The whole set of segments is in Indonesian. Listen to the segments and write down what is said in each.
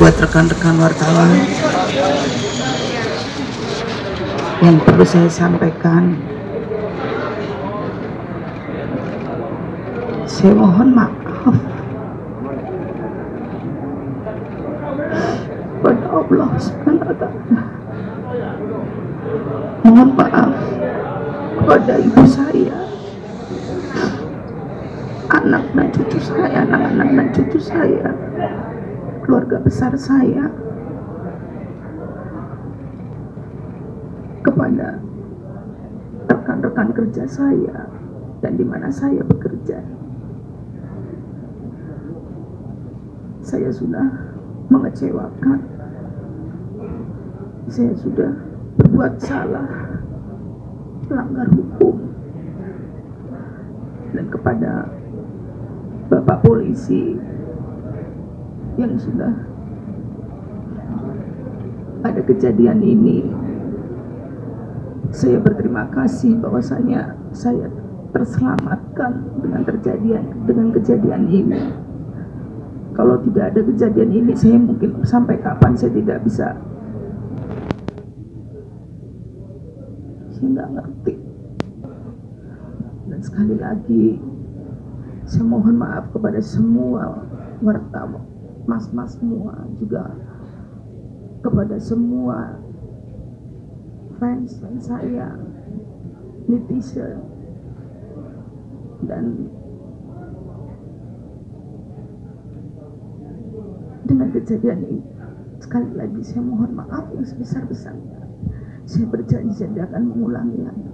buat rekan-rekan wartawan yang perlu saya sampaikan, saya mohon maaf pada Allah SWT. Mohon maaf kepada ibu saya, anak dan cucu saya, anak-anak dan cucu saya, keluarga besar saya, kepada rekan-rekan kerja saya dan di mana saya bekerja. Saya sudah mengecewakan, saya sudah berbuat salah, melanggar hukum, dan kepada Bapak Polisi yang sudah pada kejadian ini, saya berterima kasih bahwasanya saya terselamatkan dengan kejadian ini. Kalau tidak ada kejadian ini, saya mungkin sampai kapan saya tidak bisa, saya nggak ngerti. Dan sekali lagi saya mohon maaf kepada semua wartawan, mas-mas semua, juga kepada semua fans saya, netizen, dan dengan kejadian ini sekali lagi saya mohon maaf yang sebesar-besarnya. Saya berjanji saya tidak akan mengulangi lagi.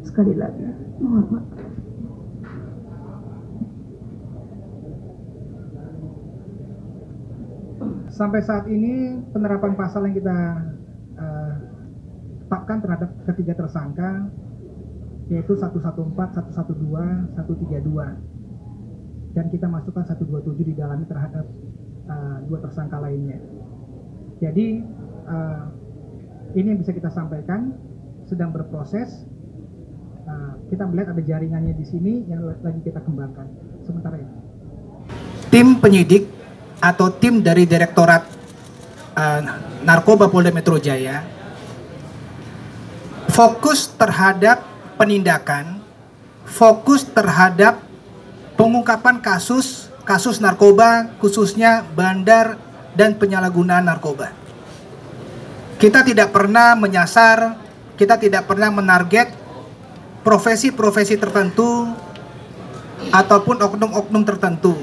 Sekali lagi mohon maaf. Sampai saat ini penerapan pasal yang kita tetapkan terhadap ketiga tersangka yaitu 114, 112, 132, dan kita masukkan 127 di dalamnya terhadap dua tersangka lainnya. Jadi ini yang bisa kita sampaikan, sedang berproses. Kita melihat ada jaringannya di sini yang lagi kita kembangkan sementara ini. Tim penyidik atau tim dari Direktorat Narkoba Polda Metro Jaya fokus terhadap penindakan, fokus terhadap pengungkapan kasus narkoba, khususnya bandar dan penyalahgunaan narkoba. Kita tidak pernah menyasar, kita tidak pernah menarget profesi-profesi tertentu ataupun oknum-oknum tertentu.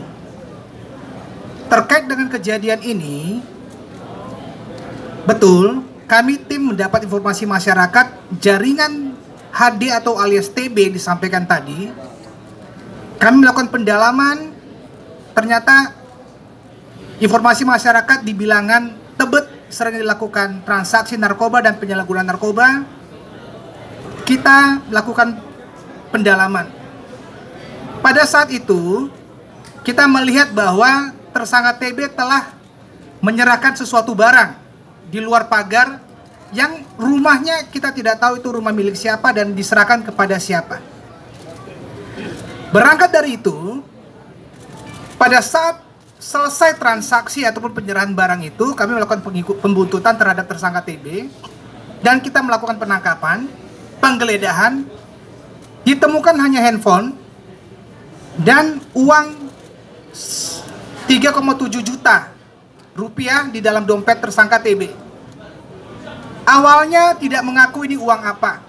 Terkait dengan kejadian ini, betul, kami tim mendapat informasi masyarakat jaringan HD atau alias TB yang disampaikan tadi. Kami melakukan pendalaman, ternyata informasi masyarakat di bilangan Tebet sering dilakukan transaksi narkoba dan penyalahgunaan narkoba. Kita melakukan pendalaman. Pada saat itu, kita melihat bahwa tersangka TB telah menyerahkan sesuatu barang di luar pagar yang rumahnya kita tidak tahu itu rumah milik siapa dan diserahkan kepada siapa. Berangkat dari itu, pada saat selesai transaksi ataupun penyerahan barang itu, kami melakukan pembuntutan terhadap tersangka TB dan kita melakukan penangkapan, penggeledahan, ditemukan hanya handphone dan uang 3,7 juta rupiah di dalam dompet tersangka TB. Awalnya tidak mengaku ini uang apa,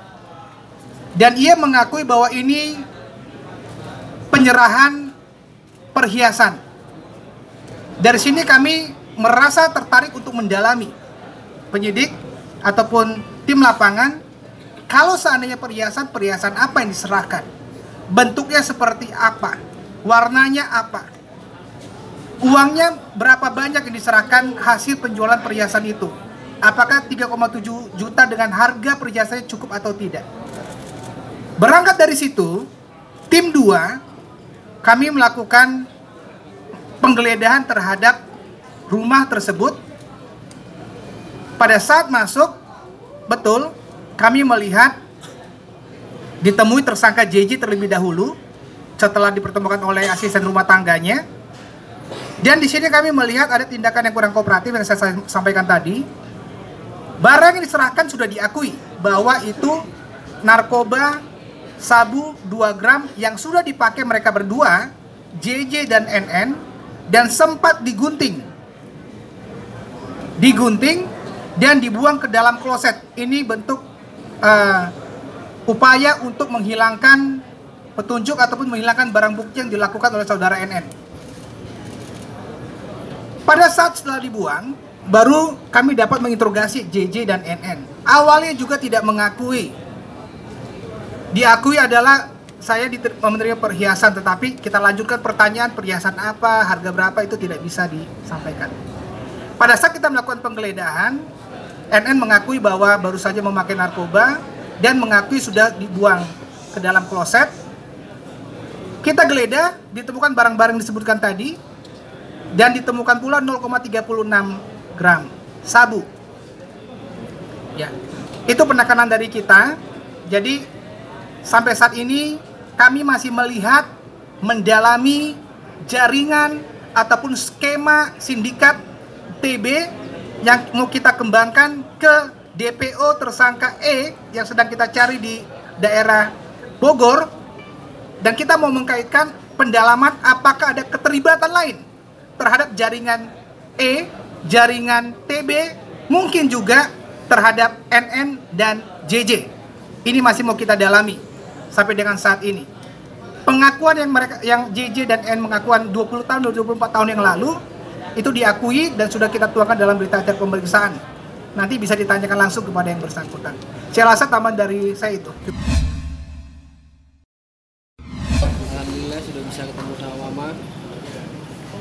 dan ia mengakui bahwa ini penyerahan perhiasan. Dari sini kami merasa tertarik untuk mendalami, penyidik ataupun tim lapangan, kalau seandainya perhiasan apa yang diserahkan, bentuknya seperti apa, warnanya apa, uangnya berapa banyak yang diserahkan hasil penjualan perhiasan itu, apakah 3,7 juta dengan harga perhiasannya cukup atau tidak. Berangkat dari situ, tim 2 kami melakukan penggeledahan terhadap rumah tersebut. Pada saat masuk, betul, kami melihat ditemui tersangka JJ terlebih dahulu setelah dipertemukan oleh asisten rumah tangganya. Dan di sini kami melihat ada tindakan yang kurang kooperatif yang saya sampaikan tadi. Barang yang diserahkan sudah diakui bahwa itu narkoba sabu 2 gram yang sudah dipakai mereka berdua, JJ dan NN, dan sempat digunting dan dibuang ke dalam kloset. Ini bentuk upaya untuk menghilangkan petunjuk ataupun menghilangkan barang bukti yang dilakukan oleh saudara NN. Pada saat setelah dibuang, baru kami dapat menginterogasi JJ dan NN. Awalnya juga tidak mengakui. Diakui adalah saya menerima perhiasan, tetapi kita lanjutkan pertanyaan perhiasan apa, harga berapa, itu tidak bisa disampaikan. Pada saat kita melakukan penggeledahan, NN mengakui bahwa baru saja memakai narkoba dan mengakui sudah dibuang ke dalam kloset. Kita geledah, ditemukan barang-barang disebutkan tadi, dan ditemukan pula 0,36 gram sabu. Ya, itu penekanan dari kita. Jadi sampai saat ini kami masih melihat, mendalami jaringan ataupun skema sindikat TB yang mau kita kembangkan ke DPO tersangka E yang sedang kita cari di daerah Bogor, dan kita mau mengkaitkan pendalaman apakah ada keterlibatan lain terhadap jaringan E, jaringan TB, mungkin juga terhadap NN dan JJ. Ini masih mau kita dalami sampai dengan saat ini. Pengakuan yang JJ dan N mengakuan 20 tahun, 24 tahun yang lalu itu diakui dan sudah kita tuangkan dalam berita acara pemeriksaan. Nanti bisa ditanyakan langsung kepada yang bersangkutan. Saya rasa tambahan dari saya itu. Alhamdulillah sudah bisa ketemu sama Mama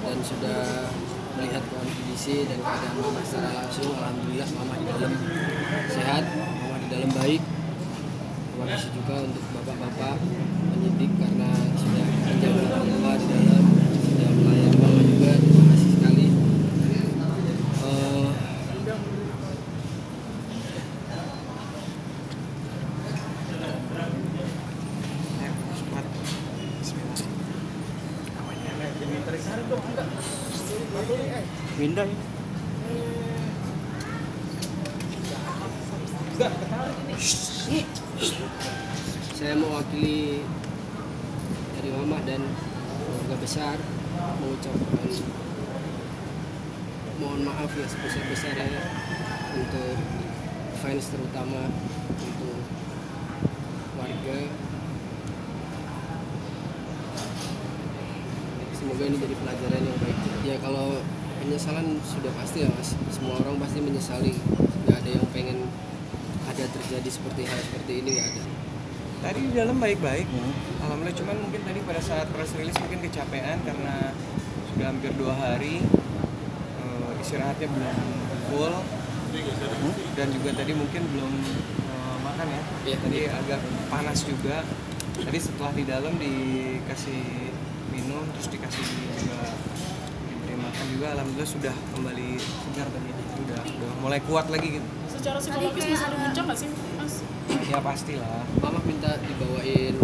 dan sudah melihat kondisi dan keadaan Mama secara langsung. Alhamdulillah Mama di dalam sehat, Mama di dalam baik. Terima kasih juga untuk bapak-bapak penyidik karena sudah menjaga Mama di dalam, sudah melayani Mama juga. Terima kasih sekali. Pindah ya. Saya mewakili dari Mama dan keluarga besar mengucapkan mohon maaf ya sebesar-besarnya untuk fans, terutama untuk warga. Semoga ini jadi pelajaran yang baik. Ya kalau penyesalan sudah pasti ya Mas, semua orang pasti menyesali, nggak ada yang pengen ada terjadi seperti hal seperti ini, nggak ada. Tadi di dalam baik-baik, alhamdulillah, cuman mungkin tadi pada saat press release mungkin kecapean karena sudah hampir 2 hari istirahatnya belum full dan juga tadi mungkin belum makan ya. Tadi agak panas juga. Tadi setelah di dalam dikasih minum terus dikasih juga diberi makan juga, alhamdulillah sudah kembali segar tadi, udah mulai kuat lagi gitu. Secara psikologis bisa dimuncul nggak sih Mas? Ya pastilah. Mama minta dibawain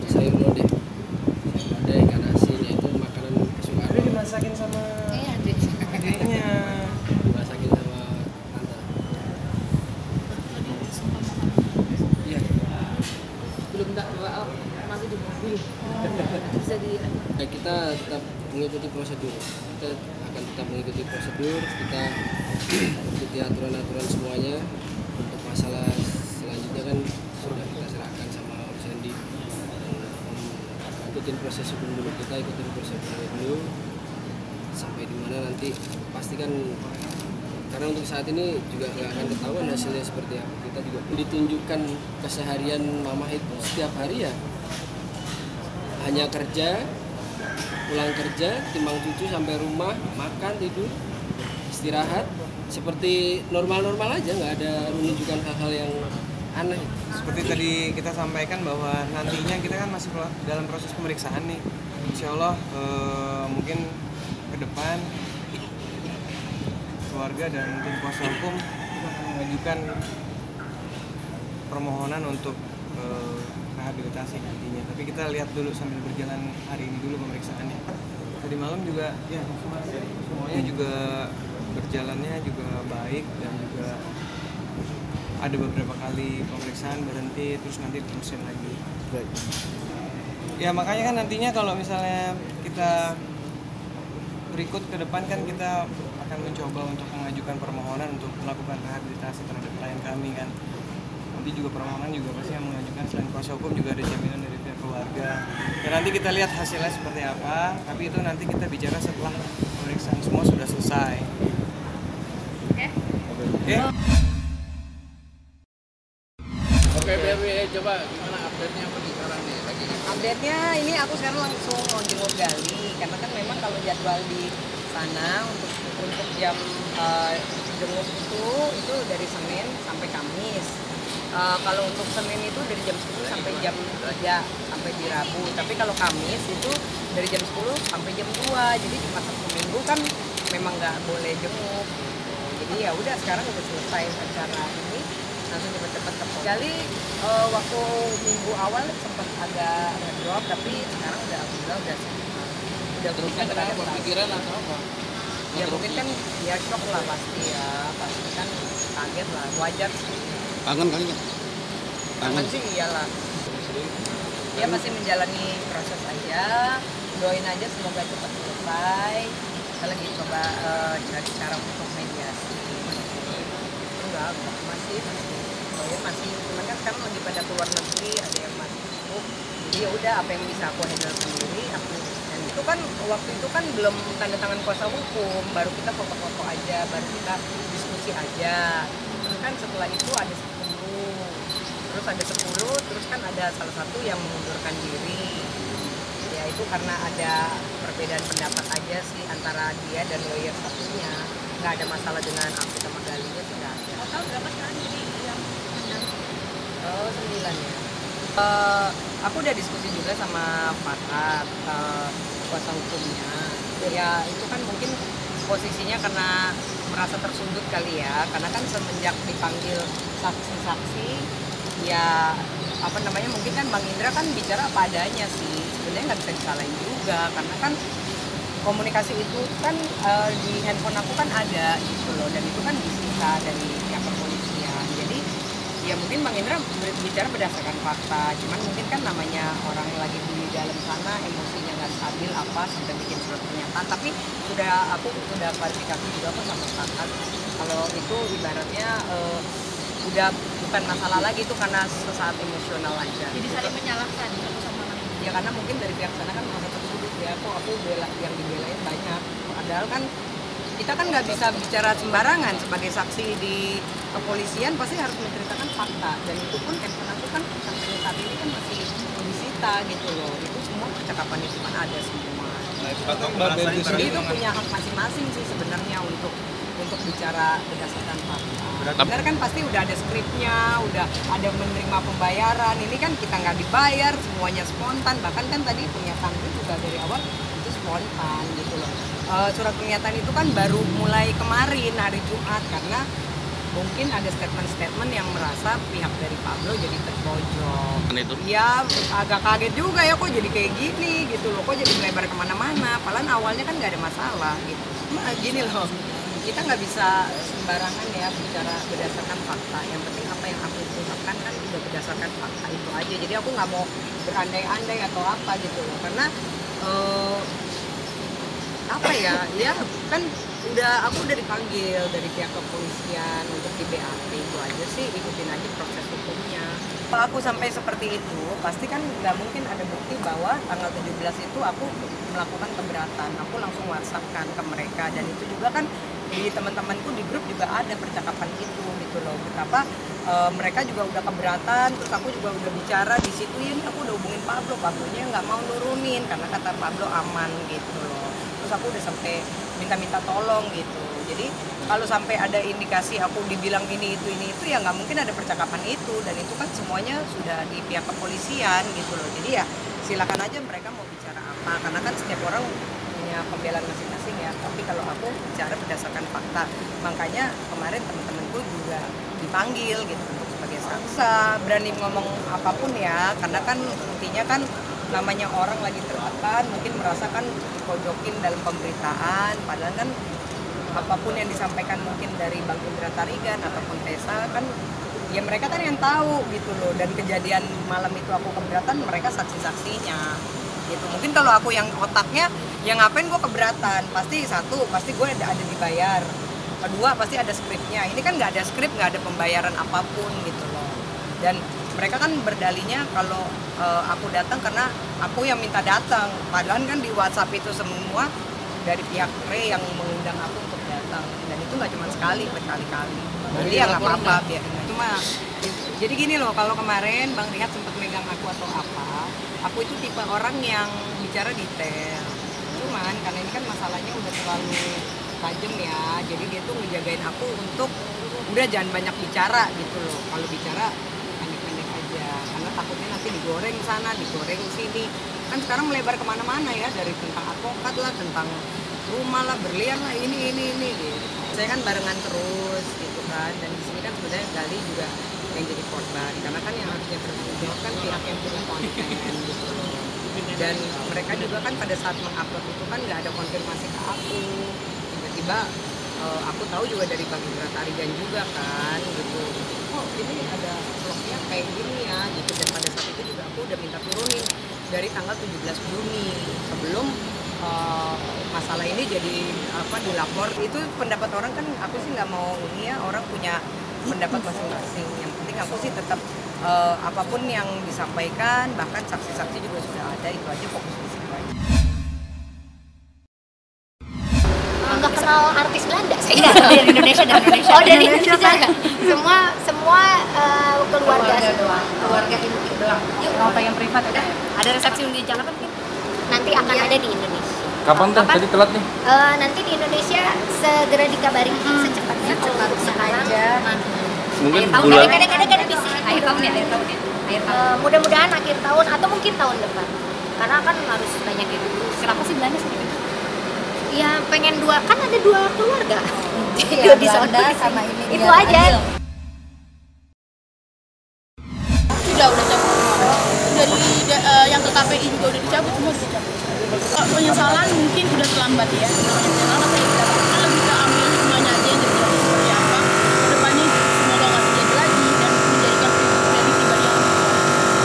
sayur lodeh, ada ikan asin, itu makanan kesukaan. Udah dimasakin sama adiknya. Dimasakin sama tante. Iya. Belum tak doa, masih di mobil. Bisa di. Ya, kita tetap mengikuti prosedur. Kita akan tetap mengikuti prosedur. Kita ikuti aturan-aturan semuanya. Untuk masalah selanjutnya kan sudah kita serahkan sama Om Sandy. Ikutin proses hukum dulu, kita ikutin proses hukum dulu sampai dimana nanti pastikan, karena untuk saat ini juga nggak akan ketahuan hasilnya seperti apa. Kita juga ditunjukkan keseharian Mama itu setiap hari ya hanya kerja, pulang kerja, timbang cucu sampai rumah, makan, tidur, istirahat, seperti normal-normal aja, nggak ada menunjukkan hal-hal yang aneh. Seperti tadi kita sampaikan bahwa nantinya kita kan masih dalam proses pemeriksaan nih. Insya Allah mungkin ke depan keluarga dan tim kuasa hukum mengajukan permohonan untuk rehabilitasi nantinya. Tapi kita lihat dulu sambil berjalan hari ini dulu pemeriksaannya. tadi malam juga ya semuanya juga berjalannya juga baik, dan juga ada beberapa kali pemeriksaan berhenti terus nanti terusin lagi. Ya makanya kan nantinya kalau misalnya kita berikut ke depan kan kita akan mencoba untuk mengajukan permohonan untuk melakukan rehabilitasi terhadap klien kami kan. Nanti juga permohonan juga pasti yang mengajukan selain kuasa hukum juga ada jaminan dari pihak keluarga. Ya nanti kita lihat hasilnya seperti apa, tapi itu nanti kita bicara setelah pemeriksaan semua sudah selesai. Oke. Oke, BRW, coba gimana update-nya apa sekarang nih? Update-nya ini aku sekarang langsung mau jenguk Gali, karena kan memang kalau jadwal di sana untuk jam jenguk itu dari Senin sampai Kamis. Kalau untuk Senin itu dari jam 10 sampai jam 3 sampai di Rabu. Tapi kalau Kamis itu dari jam 10 sampai jam 2. Jadi di Sabtu Minggu kan memang nggak boleh jenguk. Jadi ya udah, sekarang udah selesai acara ini, langsung cepet-cepet ke Gali. Waktu minggu awal sempat agak drop, tapi sekarang udah alhamdulillah udah bisa beradaptasi. Pikiran atau apa? Ya mungkin kan ya shock lah pasti kan kaget lah, wajar sih. Kangen kali ya? Kangen sih iyalah. Dia masih menjalani proses aja, doain aja semoga cepat selesai. Kita lagi coba cari cara untuk mediasi. Enggak, masih cuman kan sekarang lagi pada keluar negeri, ada yang masih sibuk. Jadi ya udah, apa yang bisa aku handle sendiri aku. Dan itu kan waktu itu kan belum tanda tangan kuasa hukum, baru kita foto-foto aja, baru kita diskusi aja. Terus kan setelah itu ada 10, terus kan ada salah satu yang mengundurkan diri. Ya itu karena ada perbedaan pendapat aja sih antara dia dan lawyer satunya. Nggak ada masalah dengan aku sama Galinya, tidak ada. Total berapa sekarang jadi yang menang? 9 ya. Aku udah diskusi juga sama Fakat, kuasa hukumnya. Ya itu kan mungkin posisinya karena merasa tersudut kali ya, karena kan semenjak dipanggil saksi-saksi, ya apa namanya, mungkin kan Bang Indra kan bicara apa adanya sih. Sebenarnya nggak bisa disalahin juga, karena kan komunikasi itu kan di handphone aku kan ada gitu loh, dan itu kan disita dari pihak kepolisian. Jadi ya mungkin Bang Indra bicara berdasarkan fakta, cuman mungkin kan namanya orang lagi di dalam sana emosinya nggak stabil apa sampai bikin surat pernyataan. Tapi aku sudah klarifikasi juga kok sama Fakat, kalau itu ibaratnya udah bukan masalah lagi, itu karena sesaat emosional aja. Jadi saling menyalahkan satu sama lain. Ya karena mungkin dari pihak sana kan merasa tersudut ya, kok aku bela yang dibelain banyak. Padahal kan kita kan nggak bisa bicara sembarangan. Sebagai saksi di kepolisian pasti harus menceritakan fakta, dan itu pun handphone aku kan sampai saat ini kan masih disita gitu loh. Itu semua percakapan itu kan ada semua. Jadi itu punya hak masing-masing sih sebenarnya untuk bicara berdasarkan fakta. Benar kan pasti udah ada skripnya, udah ada menerima pembayaran. Ini kan kita nggak dibayar, semuanya spontan. Bahkan kan tadi pernyataan itu juga dari awal itu spontan gitu loh. Surat pernyataan itu kan baru mulai kemarin hari Jumat, karena mungkin ada statement-statement yang merasa pihak dari Pablo jadi terpojok. Ya agak kaget juga ya, kok jadi kayak gini gitu loh, kok jadi melebar kemana-mana. Padahal awalnya kan nggak ada masalah gitu. Gini loh, kita nggak bisa sembarangan ya bicara berdasarkan fakta. Yang penting apa yang aku ungkapkan kan udah berdasarkan fakta itu aja. Jadi aku nggak mau berandai-andai atau apa gitu loh, karena apa ya kan aku udah dipanggil dari pihak kepolisian untuk di BAP, itu aja sih, ikutin aja proses hukumnya. Kalau aku sampai seperti itu, pasti kan nggak mungkin ada bukti bahwa tanggal 17 itu aku melakukan keberatan. Aku langsung WhatsApp-kan ke mereka, dan itu juga kan di teman-temanku di grup juga ada percakapan itu gitu loh, betapa mereka juga udah keberatan. Terus aku juga udah bicara di situ, ini aku udah hubungin Pablonya nggak mau nurunin karena kata Pablo aman gitu loh. Terus aku udah sampai minta tolong gitu. Jadi kalau sampai ada indikasi aku dibilang ini itu ya nggak mungkin ada percakapan itu, dan itu kan semuanya sudah di pihak kepolisian gitu loh. Jadi ya silakan aja mereka mau bicara apa, karena kan setiap orang punya pembelaan masing-masing ya. Tapi kalau aku bicara berdasarkan fakta, makanya kemarin teman-temanku juga dipanggil gitu untuk sebagai saksi, berani ngomong apapun ya, karena kan intinya kan namanya orang lagi tertekan, mungkin merasakan dipojokin dalam pemberitaan, padahal kan apapun yang disampaikan mungkin dari Bang Indra Tarigan ataupun Tessa kan ya mereka kan yang tahu gitu loh, dan kejadian malam itu aku keberatan, mereka saksi-saksinya gitu. Mungkin kalau aku yang otaknya ya ngapain gue keberatan, pasti gue ada dibayar, kedua pasti ada skripnya, ini kan nggak ada skrip, nggak ada pembayaran apapun gitu loh. Dan mereka kan berdalinya kalau aku datang karena aku yang minta datang, padahal kan di WhatsApp itu semua dari pihak Ray yang mengundang aku untuk datang, dan itu nggak cuma sekali, berkali-kali. Jadi ya nggak apa-apa, cuma jadi gini loh, kalau kemarin Bang Rihat sempat megang aku atau apa, aku itu tipe orang yang bicara detail, cuman karena ini kan masalahnya udah terlalu tajam ya, jadi dia tuh ngejagain aku untuk udah jangan banyak bicara gitu loh, kalau bicara pendek-pendek aja, karena takutnya nanti digoreng sana, digoreng sini, kan sekarang melebar kemana-mana ya, dari tentang advokat lah, tentang rumah lah, berlian lah, ini gitu. Saya kan barengan terus gitu kan, dan di sini kan sebenarnya Gali juga yang jadi korban, karena kan yang harusnya bertanggung jawab kan pihak yang punya konten gitu loh. Dan mereka juga kan pada saat mengupload itu kan nggak ada konfirmasi ke aku, tiba-tiba aku tahu juga dari Bang Indra Tarigan juga kan gitu, oh ini ada vlognya kayak gini ya gitu, dan pada saat itu juga aku udah minta turunin dari tanggal 17 Juni sebelum masalah ini jadi dilapor. Itu pendapat orang kan, aku sih nggak mau ini ya, orang punya pendapat masing-masing, yang penting aku sih tetap apapun yang disampaikan, bahkan saksi-saksi juga sudah ada, itu aja fokus di situ aja. Nggak kenal artis Belanda saya. Dari Indonesia. Oh, dari Indonesia nggak? Semua keluarga semua. Keluarga ibu doang. Yuk, mau pengen privat ada? Ada resepsi di Jakarta mungkin? Nanti akan ada di Indonesia. Kapan tuh? Tadi telat nih? Nanti di Indonesia segera dikabari secepatnya. Aja. Mungkin tahun bulan. Kadang-kadang bisa. Akhir tahun ya. Mudah-mudahan akhir tahun atau mungkin tahun depan. Karena kan harus banyak yang dulu. Kenapa sih Belanda sedikit? Ya pengen kan ada 2 keluarga. Iya, di Belanda sama ini. Itu aja. Udah cabut. Dari yang ke KPI juga udah dicabut semua. Penyesalan mungkin udah terlambat ya. Penyesalan apa ya, kita lebih ke ambil hikmahnya aja yang terjadi seperti apa. Kedepannya semoga nggak terjadi lagi dan menjadikan pribadi yang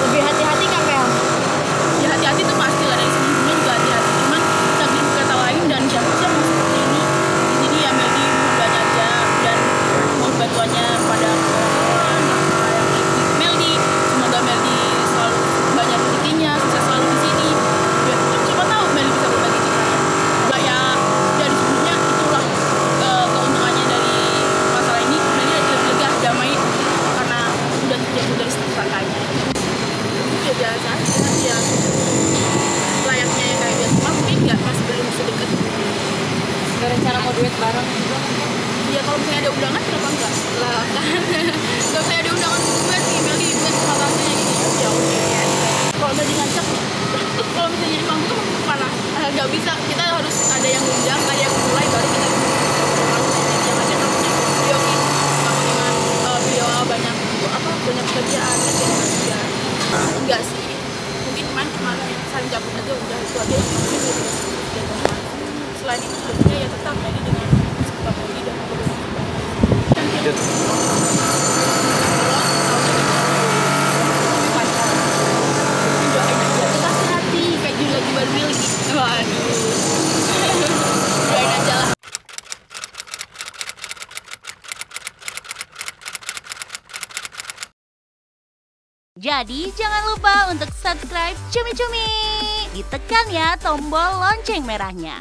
Lebih hati-hati kan Mel? ya hati-hati tuh pasti lah, dari sebelumnya juga hati-hati. Cuman tapi kata lain dan siapa-siapa mau seperti ini. Di sini ya Meldi mohon aja dan mohon bantuannya pada orang-orang yang ikut Meldi. Semoga Meldi selalu banyak rezekinya, sukses selalu di sini. Siapa tahu Meldi bisa berbagi ceritanya. Enggak ya, dari sebelumnya itulah keuntungannya dari masalah ini. Meldi lebih lega, damai karena udah terjatuh dari tersangkanya. Ya biasa aja ya, layaknya yang kayak biasa, mungkin nggak, masih belum sedekat. Ada rencana mau duet bareng? Ya kalau misalnya ada undangan kenapa enggak lah kan. Kalau misalnya ada undangan duet nih, Meldi duet sama tantenya gini, ya oke ya. Kalau udah diajak, kalau misalnya jadi panggung tuh mana nggak bisa, kita harus ada yang undang, ada yang mulai, baru kita yang aja namanya video ini sama dengan video banyak pekerjaan kerja. Enggak sih, mungkin cuma saling cabut aja udah, itu aja. Selain itu sebenarnya ya tetap lagi dengan suka Meldi dan hati kayak jadi lagi baru milih. Waduh. Doain aja lah. Jadi jangan lupa untuk subscribe Cumi Cumi. Ditekan ya tombol lonceng merahnya.